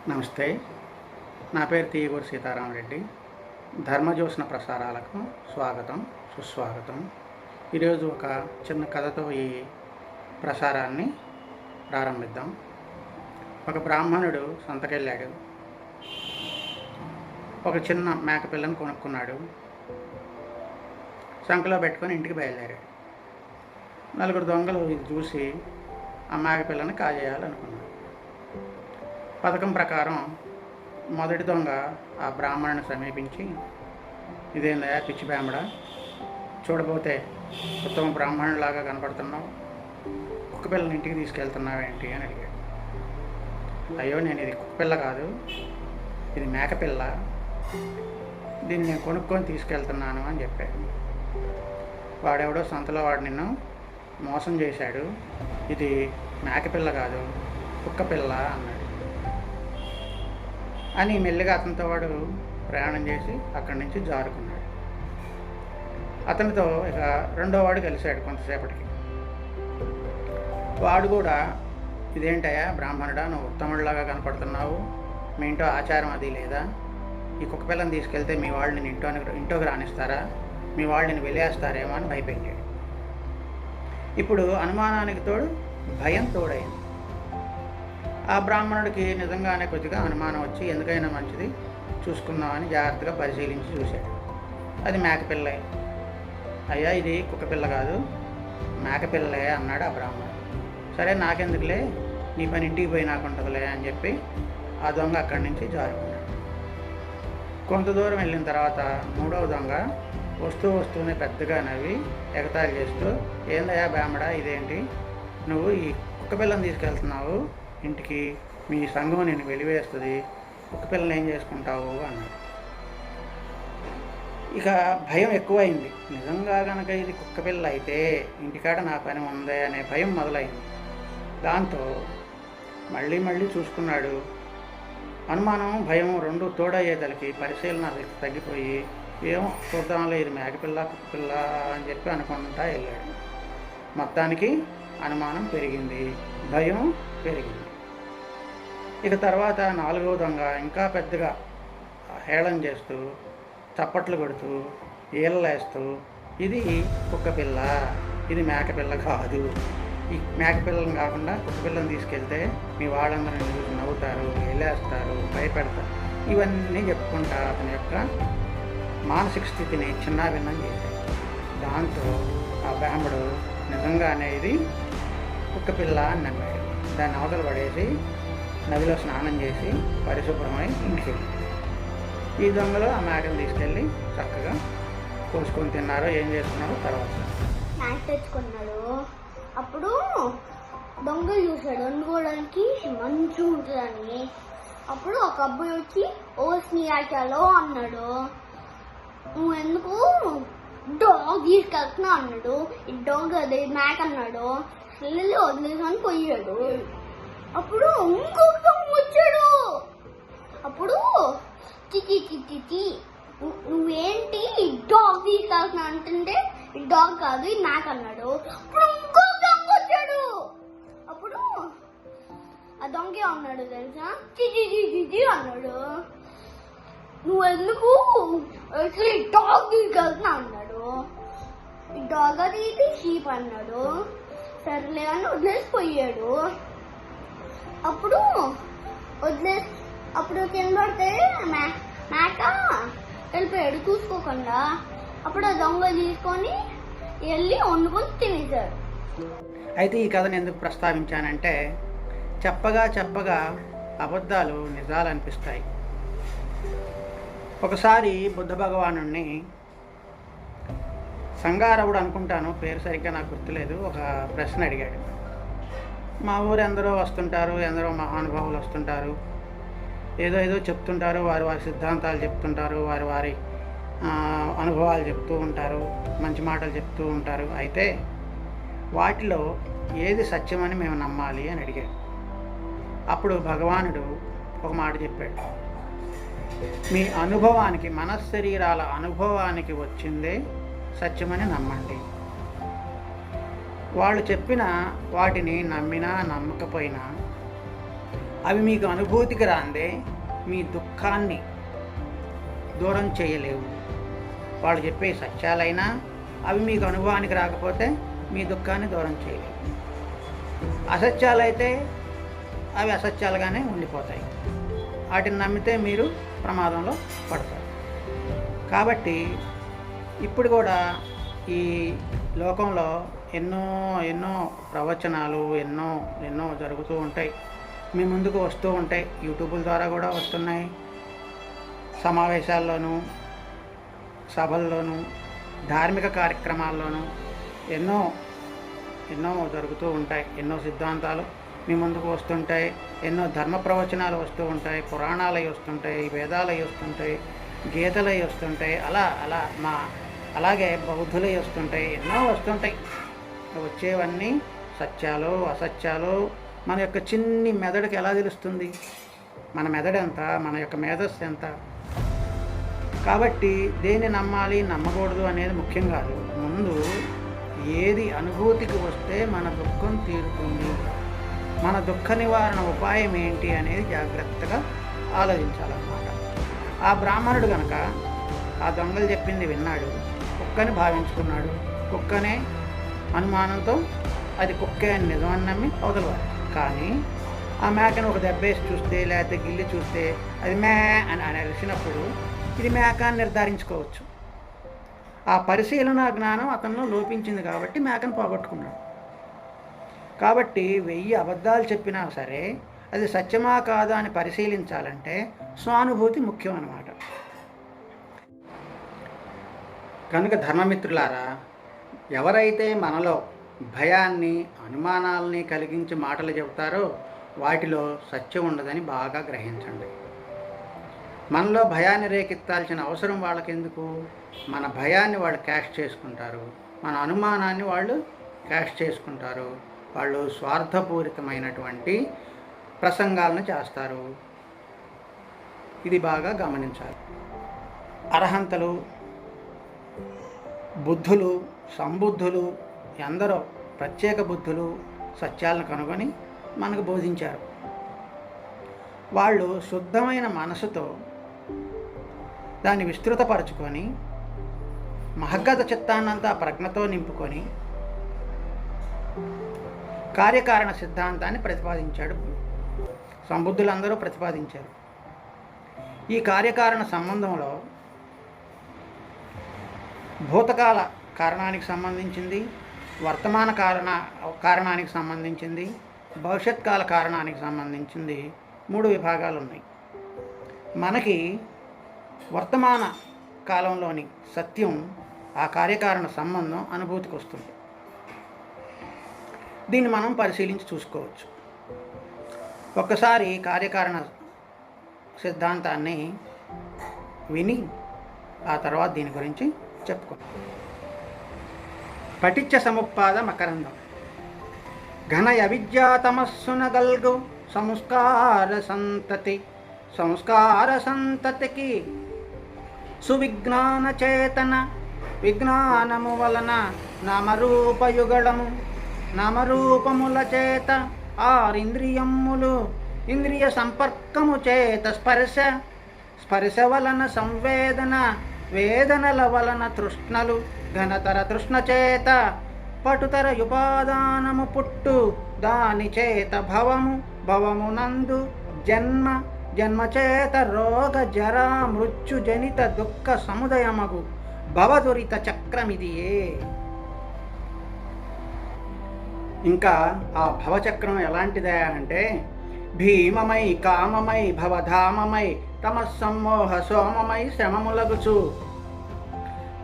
నమస్తే. నా పేరు తీయగూరు సీతారామరెడ్డి. ధర్మజ్యోత్స్న ప్రసారాలకు స్వాగతం, సుస్వాగతం. ఈరోజు ఒక చిన్న కథతో ఈ ప్రసారాన్ని ప్రారంభిద్దాం. ఒక బ్రాహ్మణుడు సంతకెళ్ళాడు. ఒక చిన్న మేకపిల్లని కొనుక్కున్నాడు. సంకలో పెట్టుకొని ఇంటికి బయలుదేరాడు. నలుగురు దొంగలు ఇది చూసి ఆ మేకపిల్లని కాజేయాలనుకున్నాడు. పథకం ప్రకారం మొదటి దొంగ ఆ బ్రాహ్మణుని సమీపించి, ఇదేందయ్యా పిచ్చి బ్రాహ్మడా, చూడబోతే ఉత్తమ బ్రాహ్మణులాగా కనపడుతున్నావు, కుక్కపిల్లని ఇంటికి తీసుకెళ్తున్నావేంటి అని అడిగాడు. అయ్యో, నేను ఇది కుక్కపిల్ల కాదు, ఇది మేకపిల్ల, దీన్ని నేను కొనుక్కొని తీసుకెళ్తున్నాను అని చెప్పాడు. వాడెవడో సంతలో వాడు నిన్ను మోసం చేశాడు, ఇది మేకపిల్ల కాదు కుక్కపిల్ల అన్నాడు. అని మెల్లిగా అతనితో వాడు ప్రయాణం చేసి అక్కడి నుంచి జారుకున్నాడు. అతనితో ఇక రెండో వాడు కలిశాడు. కొంతసేపటికి వాడు కూడా, ఇదేంటయ్యా బ్రాహ్మణుడా, నువ్వు ఉత్తముడిలాగా కనపడుతున్నావు, మీ ఇంట్లో ఆచారం అది లేదా, ఈ కుక్కపిల్లని తీసుకెళ్తే మీ వాళ్ళు నేను ఇంట్లోకి రానిస్తారా, మీ వాళ్ళు నేను వెలివేస్తారేమో అని భయపెట్టాడు. ఇప్పుడు అనుమానానికి తోడు భయం తోడైంది. ఆ బ్రాహ్మణుడికి నిజంగానే కొద్దిగా అనుమానం వచ్చి, ఎందుకైనా మంచిది చూసుకుందామని జాగ్రత్తగా పరిశీలించి చూశాడు. అది మేకపిల్లే. అయ్యా, ఇది కుక్కపిల్ల కాదు మేకపిల్లే అన్నాడు ఆ బ్రాహ్మణుడు. సరే, నాకెందుకులే, నీ పని ఇంటికి పోయి నాకు ఉంటుందిలే అని చెప్పి ఆ దొంగ అక్కడి నుంచి జారుకున్నాడు. కొంత దూరం వెళ్ళిన తర్వాత మూడవ దొంగ వస్తూనే పెద్దగా నవ్వి ఎగతాళి చేస్తూ, ఏందయ్యా బ్రాహ్మడా, ఇదేంటి, నువ్వు ఈ కుక్కపిల్లని తీసుకెళ్తున్నావు ఇంటికి, మీ సంఘం నేను వెలివేస్తుంది, కుక్కపిల్లని ఏం చేసుకుంటావు అన్నాడు. ఇక భయం ఎక్కువైంది. నిజంగా కనుక ఇది కుక్కపిల్ల అయితే ఇంటికాడ నా పని ఉందే అనే భయం మొదలైంది. దాంతో మళ్ళీ చూసుకున్నాడు. అనుమానం భయం రెండు తోడయ్యేదలికి పరిశీలన తగ్గిపోయి, ఏమో చూద్దాంలే, ఇది మేకపిల్ల కుక్కపిల్ల అని చెప్పి అనుకుంటా వెళ్ళాడు. మొత్తానికి అనుమానం పెరిగింది, భయం పెరిగింది. ఇక తర్వాత నాలుగవ దొంగ ఇంకా పెద్దగా హేళన చేస్తూ, చప్పట్లు కొడుతూ, ఈలలేస్తూ, ఇది కుక్కపిల్ల, ఇది మేకపిల్ల కాదు, ఈ మేకపిల్లని కాకుండా కుక్కపిల్లని తీసుకెళ్తే మీ వాళ్ళందరూ చూసి నవ్వుతారు, ఏలేస్తారు, భయపెడతారు, ఇవన్నీ చెప్పుకుంటా అతని యొక్క మానసిక స్థితిని చిన్నాభిన్నం చేశాడు. దాంతో ఆ బ్రాహ్మడు నిజంగానే ఇది కుక్కపిల్ల అని నమ్మాడు. దాన్ని అవతల పడేసి నదిలో స్నానం చేసి పరిశుభ్రమై ఇంటికి వెళ్ళి, ఈ దొంగలు ఆ మేకను తీసుకెళ్ళి చక్కగా కోసుకొని తిన్నారో ఏం చేస్తున్నారో తర్వాత స్నాక్స్ తెచ్చుకున్నాడు. అప్పుడు దొంగ చూశాడు వండుకోవడానికి మంచి ఉంటుందని. అప్పుడు ఒక అబ్బాయి వచ్చి, ఓ స్నేహాచాలో అన్నాడు, నువ్వు ఎందుకు డాగ్ తీసుకెళ్తున్నా అన్నాడు. ఈ డాగ్ అదే మేక అన్నాడు. వెళ్ళి వదిలేసాను పోయాడు. అప్పుడు ఇంకొక దొంగ వచ్చాడు. అప్పుడు చిచి నువ్వేంటి డాగ్ తీసుకెళ్తున్నా అంటుంటే, ఈ డాగ్ కాదు ఈ మేక అన్నాడు. అప్పుడు ఇంకొక దొంగ వచ్చాడు. అప్పుడు ఆ దొంగ అన్నాడు తెలుసా, చిచి అన్నాడు, నువ్వెందుకు డాగ్ తీసుకెళ్తున్నా అన్నాడు. ఈ డాగ్ అది ఇది షీప్ అన్నాడు. సర్లే అని వదిలేసిపోయాడు. అప్పుడు కింద పడితే మేక వెళ్ళిపోయాడు చూసుకోకుండా. అప్పుడు ఆ దొంగ తీసుకొని వెళ్ళి వండుకొని తినేశాడు. అయితే ఈ కథను ఎందుకు ప్రస్తావించానంటే, చెప్పగా అబద్ధాలు నిజాలు అనిపిస్తాయి. ఒకసారి బుద్ధ భగవానుణ్ణి సంగారవుడు అనుకుంటాను, పేరు సరిగ్గా నాకు గుర్తులేదు, ఒక ప్రశ్న అడిగాడు. మా ఊరు ఎందరో వస్తుంటారు, ఎందరో మహానుభావులు వస్తుంటారు, ఏదో చెప్తుంటారు, వారి సిద్ధాంతాలు చెప్తుంటారు, వారి అనుభవాలు చెప్తూ ఉంటారు, మంచి మాటలు చెప్తూ ఉంటారు. అయితే వాటిలో ఏది సత్యమని మేము నమ్మాలి అని అడిగాడు. అప్పుడు భగవానుడు ఒక మాట చెప్పాడు, మీ అనుభవానికి, మనశ్శరీరాల అనుభవానికి వచ్చిందే సత్యమని నమ్మండి. వాళ్ళు చెప్పిన వాటిని నమ్మినా నమ్మకపోయినా అవి మీకు అనుభూతికి రాందే మీ దుఃఖాన్ని దూరం చేయలేవు. వాళ్ళు చెప్పే సత్యాలైనా అవి మీకు అనుభవానికి రాకపోతే మీ దుఃఖాన్ని దూరం చేయలేవు. అసత్యాలైతే అవి అసత్యాలుగానే ఉండిపోతాయి. వాటిని నమ్మితే మీరు ప్రమాదంలో పడతారు. కాబట్టి ఇప్పుడు కూడా ఈ లోకంలో ఎన్నో ఎన్నో ప్రవచనాలు ఎన్నో జరుగుతూ ఉంటాయి, మీ ముందుకు వస్తూ ఉంటాయి. యూట్యూబ్ ద్వారా కూడా వస్తున్నాయి. సమావేశాల్లోనూ, సభల్లోనూ, ధార్మిక కార్యక్రమాల్లోనూ ఎన్నో జరుగుతూ ఉంటాయి. ఎన్నో సిద్ధాంతాలు మీ ముందుకు వస్తుంటాయి. ఎన్నో ధర్మ ప్రవచనాలు వస్తూ ఉంటాయి. పురాణాలు అవి వస్తుంటాయి, వేదాలు అవి వస్తుంటాయి, గీతలు అవి వస్తుంటాయి. అలాగే బౌద్ధులు అవి వస్తుంటాయి. ఎన్నో వస్తుంటాయి. వచ్చేవన్నీ సత్యాలు అసత్యాలు మన యొక్క చిన్ని మెదడుకి ఎలా తెలుస్తుంది? మన మెదడు ఎంత, మన యొక్క మేధస్సు ఎంత? కాబట్టి దేన్ని నమ్మాలి నమ్మకూడదు అనేది ముఖ్యం కాదు. ముందు ఏది అనుభూతికి వస్తే మన దుఃఖం తీరుతుంది, మన దుఃఖ నివారణ ఉపాయం ఏంటి అనేది జాగ్రత్తగా ఆలోచించాలన్నమాట. ఆ బ్రాహ్మణుడు కనుక ఆ దొంగలు చెప్పింది విన్నాడు, కుక్కని భావించుకున్నాడు. కుక్కనే అనుమానంతో అది కుక్కే అని నిజమని నమ్మి అవతలవాడు. కానీ ఆ మేకను ఒక దెబ్బేసి చూస్తే లేకపోతే గిల్లి చూస్తే అది మే అని అరిచినప్పుడు ఇది మేక అని నిర్ధారించుకోవచ్చు. ఆ పరిశీలన జ్ఞానం అతనిలో లోపించింది కాబట్టి మేకను పోగొట్టుకున్నాడు. కాబట్టి 1000 అబద్ధాలు చెప్పినా సరే అది సత్యమా కాదా అని పరిశీలించాలంటే స్వానుభూతి ముఖ్యం అన్నమాట. కనుక ధర్మమిత్రులారా, ఎవరైతే మనలో భయాన్ని అనుమానాలని కలిగించి మాటలు చెబుతారో వాటిలో సత్యం ఉండదని బాగా గ్రహించండి. మనలో భయాన్ని రేకెత్తాల్సిన అవసరం వాళ్ళకెందుకు? మన భయాన్ని వాళ్ళు క్యాష్ చేసుకుంటారు, మన అనుమానాన్ని వాళ్ళు క్యాష్ చేసుకుంటారు. వాళ్ళు స్వార్థపూరితమైనటువంటి ప్రసంగాలను చేస్తారు. ఇది బాగా గమనించాలి. అర్హంతలు, బుద్ధులు, సంబుద్ధులు ఎందరో ప్రత్యేక బుద్ధులు సత్యాలను కనుగొని మనకు బోధించారు. వాళ్ళు శుద్ధమైన మనసుతో దాన్ని విస్తృతపరచుకొని మహగ్గత చిత్తాన్నంతా ప్రజ్ఞతో నింపుకొని కార్యకారణ సిద్ధాంతాన్ని ప్రతిపాదించాడు. సంబుద్ధులందరూ ప్రతిపాదించారు. ఈ కార్యకారణ సంబంధంలో భూతకాల కారణానికి సంబంధించింది, వర్తమాన కారణానికి సంబంధించింది, భవిష్యత్ కాల కారణానికి సంబంధించింది 3 విభాగాలు ఉన్నాయి. మనకి వర్తమాన కాలంలోని సత్యం, ఆ కార్యకారణ సంబంధం అనుభూతికి వస్తుంది. దీన్ని మనం పరిశీలించి చూసుకోవచ్చు. ఒక్కసారి కార్యకారణ సిద్ధాంతాన్ని విని ఆ తర్వాత దీని గురించి చెప్పుకుందాం. పటిచ్చ సముపాద మకరందం ఘనయ విద్యాతమస్సున గల్గు సంస్కార సంతతికి సువిజ్ఞాన చేతన విజ్ఞానము వలన నామరూపముల చేత ఆరింద్రియములు ఇంద్రియ సంపర్కము చేత స్పర్శ వలన సంవేదన, వేదనల వలన తృష్ణలు, ఘనతర తృష్ణ చేత పటుతర యుపాదానము పుట్టు, దాని చేత భవమునందు జన్మ చేత రోగ జరా మృత్యు జనిత దుఃఖ సముదయమగు భవదురిత చక్రమిదియే. ఇంకా ఆ భవచక్రం ఎలాంటిదే అంటే భీమమై కామమై భవధామమై తమస్సమ్మోహ సోమమై శ్రమములగుచు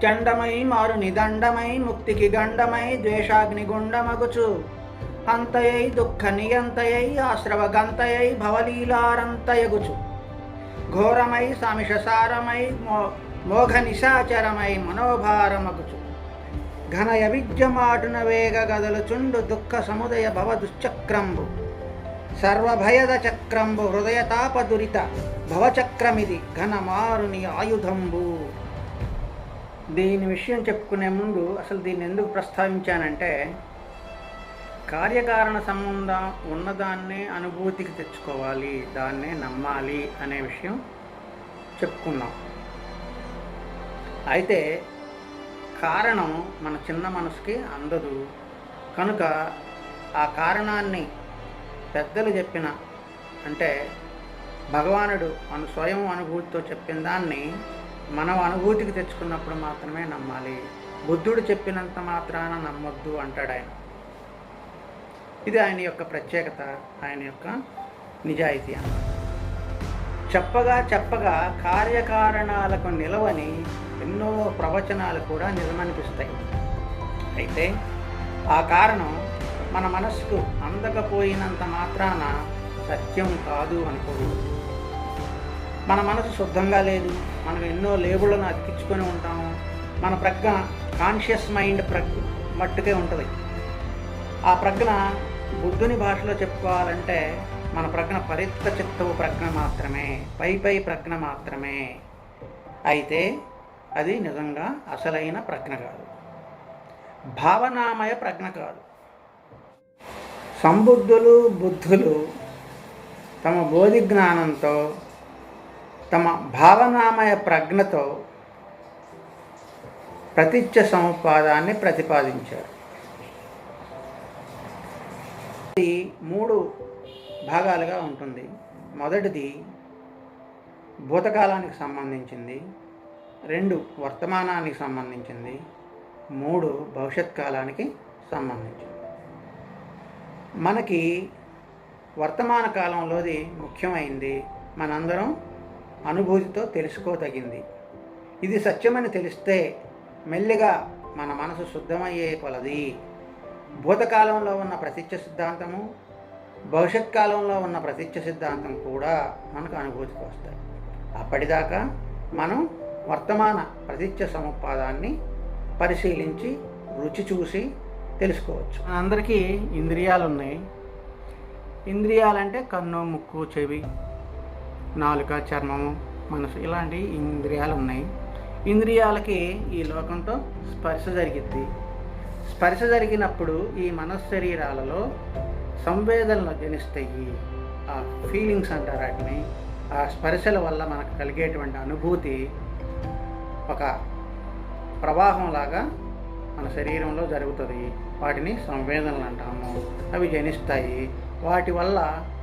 చండమై మారు నిదండమై ముక్తికి గండమై ద్వేషాగ్నిగుండమగుచు హంతయై దుఃఖ నియంతయై ఆశ్రవ గంతయై భవలీలారంతయగుచు ఘోరమై సామిషసారమై మోఘ నిశాచరమై మనోభారమగుచు ఘనయ విద్యమాటున వేగ గదలుచుండు దుఃఖ సముదయ భవ దుశ్చక్రంబు సర్వభయద చక్రంబు హృదయతాప దురిత భవచక్రమిది ఘనమారుని ఆయుధంబు. దీని విషయం చెప్పుకునే ముందు అసలు దీన్ని ఎందుకు ప్రస్తావించానంటే, కార్యకారణ సంబంధం ఉన్నదాన్నే అనుభూతికి తెచ్చుకోవాలి, దాన్నే నమ్మాలి అనే విషయం చెప్పుకున్నాం. అయితే కారణం మన చిన్న మనసుకి అందదు కనుక ఆ కారణాన్ని పెద్దలు చెప్పిన, అంటే భగవానుడు స్వయం అనుభూతితో చెప్పిన దాన్ని మనం అనుభూతికి తెచ్చుకున్నప్పుడు మాత్రమే నమ్మాలి. బుద్ధుడు చెప్పినంత మాత్రాన నమ్మొద్దు అంటాడు ఆయన. ఇది ఆయన యొక్క ప్రత్యేకత, ఆయన యొక్క నిజాయితీ అన్నమాట. చెప్పగా కార్యకారణాలకు నిలవని ఎన్నో ప్రవచనాలు కూడా నిజమనిపిస్తాయి. అయితే ఆ కారణం మన మనస్సుకు అందకపోయినంత మాత్రాన సత్యం కాదు అనుకోకూడదు. మన మనసు శుద్ధంగా లేదు, మనం ఎన్నో లేబులను అతికించుకొని ఉంటాము. మన ప్రజ్ఞ కాన్షియస్ మైండ్ మట్టుకే ఉంటుంది. ఆ ప్రజ్ఞ బుద్ధుని భాషలో చెప్పుకోవాలంటే మన ప్రజ్ఞ పరిత్త చిత్తవు ప్రజ్ఞ మాత్రమే, పై ప్రజ్ఞ మాత్రమే. అయితే అది నిజంగా అసలైన ప్రజ్ఞ కాదు, భావనామయ ప్రజ్ఞ కాదు. సంబుద్ధులు బుద్ధులు తమ బోధి జ్ఞానంతో, తమ భావనామయ ప్రజ్ఞతో ప్రతిచ్ఛ సముపాదాన్ని ప్రతిపాదించారు. ఇది 3 భాగాలుగా ఉంటుంది. మొదటిది భూతకాలానికి సంబంధించింది, 2 వర్తమానానికి సంబంధించింది, 3 భవిష్యత్ కాలానికి సంబంధించింది. మనకి వర్తమాన కాలంలోది ముఖ్యమైంది, మనందరం అనుభూతితో తెలుసుకోదగింది. ఇది సత్యమని తెలిస్తే మెల్లిగా మన మనసు శుద్ధమయ్యే కొలది భూతకాలంలో ఉన్న ప్రతిచ్ఛ సిద్ధాంతము, భవిష్యత్ కాలంలో ఉన్న ప్రతిచ్ఛ సిద్ధాంతం కూడా మనకు అనుభూతికి వస్తాయి. అప్పటిదాకా మనం వర్తమాన ప్రతిచ్ఛ సముపాదాన్ని పరిశీలించి రుచి చూసి తెలుసుకోవచ్చు. అందరికీ ఇంద్రియాలు ఉన్నాయి. ఇంద్రియాలంటే కన్ను, ముక్కు, చెవి, నాలుక, చర్మము, మనసు, ఇలాంటి ఇంద్రియాలు ఉన్నాయి. ఇంద్రియాలకి ఈ లోకంతో స్పర్శ జరిగిద్ది. స్పర్శ జరిగినప్పుడు ఈ మనశ్శరీరాలలో సంవేదనలు జనిస్తాయి. ఆ ఫీలింగ్స్ అంటారు వాటిని. ఆ స్పర్శల వల్ల మనకు కలిగేటువంటి అనుభూతి ఒక ప్రవాహంలాగా మన శరీరంలో జరుగుతుంది. వాటిని సంవేదనలు అంటాము. అవి జనిస్తాయి. వాటి వల్ల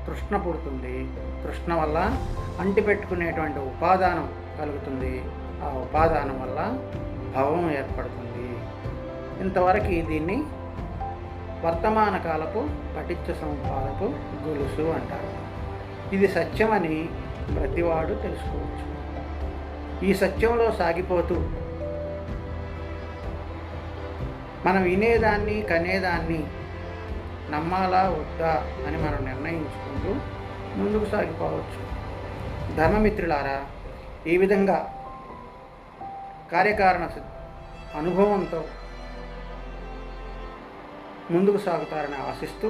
తృష్ణ పుడుతుంది. తృష్ణ వల్ల అంటిపెట్టుకునేటువంటి ఉపాదానం కలుగుతుంది. ఆ ఉపాదానం వల్ల భవం ఏర్పడుతుంది. ఇంతవరకు దీన్ని వర్తమాన కాలపు పటిచ్ఛ సముపాదపు గొలుసు అంటారు. ఇది సత్యమని ప్రతివాడు తెలుసుకోవచ్చు. ఈ సత్యంలో సాగిపోతూ మనం వినేదాన్ని, కనేదాన్ని నమ్మాలా వద్దా అని మనం నిర్ణయించుకుంటూ ముందుకు సాగిపోవచ్చు. ధర్మమిత్రులారా, ఈ విధంగా కార్యకారణ అనుభవంతో ముందుకు సాగుతారని ఆశిస్తూ,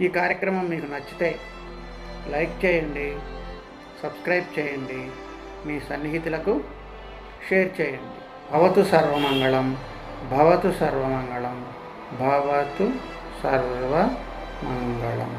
ఈ కార్యక్రమం మీకు నచ్చితే లైక్ చేయండి, సబ్స్క్రైబ్ చేయండి, మీ సన్నిహితులకు షేర్ చేయండి. భవతు సర్వమంగళం, భవతు సర్వమంగళం, భవతు సర్వమంగళం.